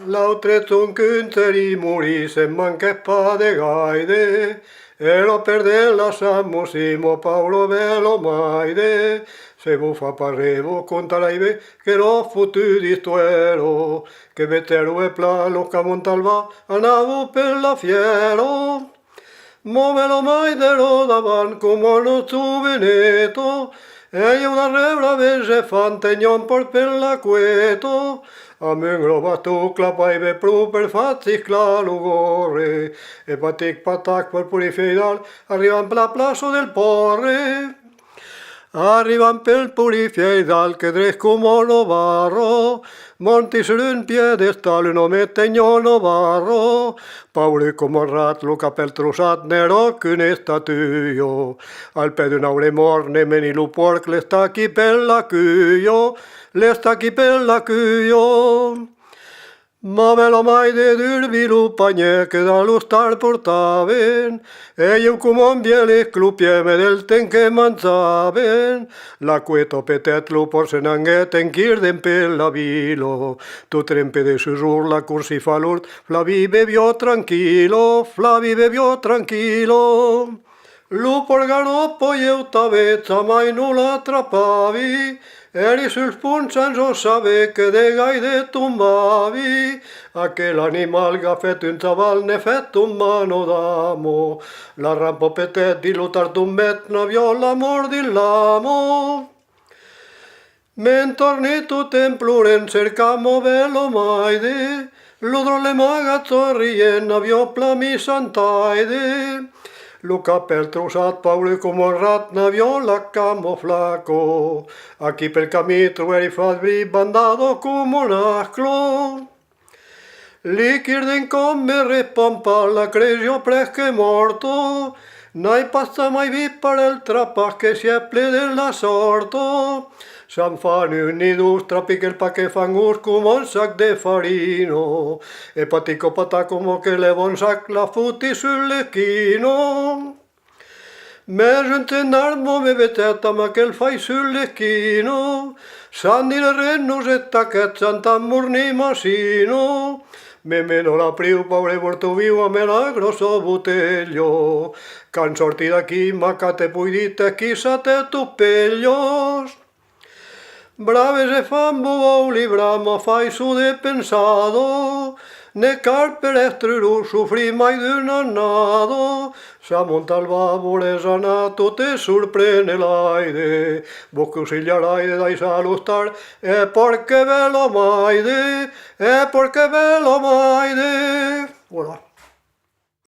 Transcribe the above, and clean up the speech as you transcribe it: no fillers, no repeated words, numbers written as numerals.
L'altre son cântării murise manchepa de gaide, e lo perde la Sammusimo Paolo Velo Maide, se vu fa parrevo contaraive che l'ho fottu di stuero, che vettero e plano che montalva andavo per la fiero. Mo ve lo Maide lo davan come lo su Veneto, e io da rebra vese fantegnon per la queto, a mengro batu clapai ve pru per fatti clalugore, e patic patac per purificar arrivan per la plaza del porre. Arrivan pel purifiedal che dres como lo barro, monti sur un piedestal no metegno no barro, Pauli como rat lo capel trusat nero che un estatuio, al pe d'un aure morne meni lu porc le sta chi per la cuio, le sta chi per la cuio. Ma ve lo mai de d'urbilu pagne che da lo star portaven, e io come un biele clupieme del ten che mangiaven, la queto petet lu porsenanget en kirden per la vilo, tu trempe de susur la cursi falurt, Flavi bevió tranquilo. Lu porgano poi eu tavezza mai non l'attrappavi, eri sul spunzanzo save che de gaide tumbavi, a che l'animal che ha fatto un zaval ne fatto un mano d'amo, la rampo petet di lutar tumbet na viola mordi l'amo. Mentorni tu templuren cercamo velo maide, ludro le magazzorrien aviopla mi santaide, lu capel trusat Pauli come un rat na viola camuflaco, aquí pel camí trueri fadri bandado come un asclo. Li kirden come repampa la cresio pres che morto, n'hai passa mai vi per el trapas che si ple della sorto, San fanno un nidus trapi che il pa che fangus come un sac de farino, e patico patà come che leva un sac la futti sull'ecchino. Me centenarmo me vetetta ma che il fai sull'ecchino, Sandi le rennusetta che santa murni masino, me meno la priu paure porto vivo me la grosso butello, can sorti d'aquí ma che te pui dite chissà te tu peglios. Braves e fan buou libra ma fai su de pensado, ne car per estruru sufri mai d'un annado, sa monta al babole sanato te sorprende l'aide, vos che usigliaraide dai salustar, e porque ve lo maide, e porque ve lo maide. Voilà.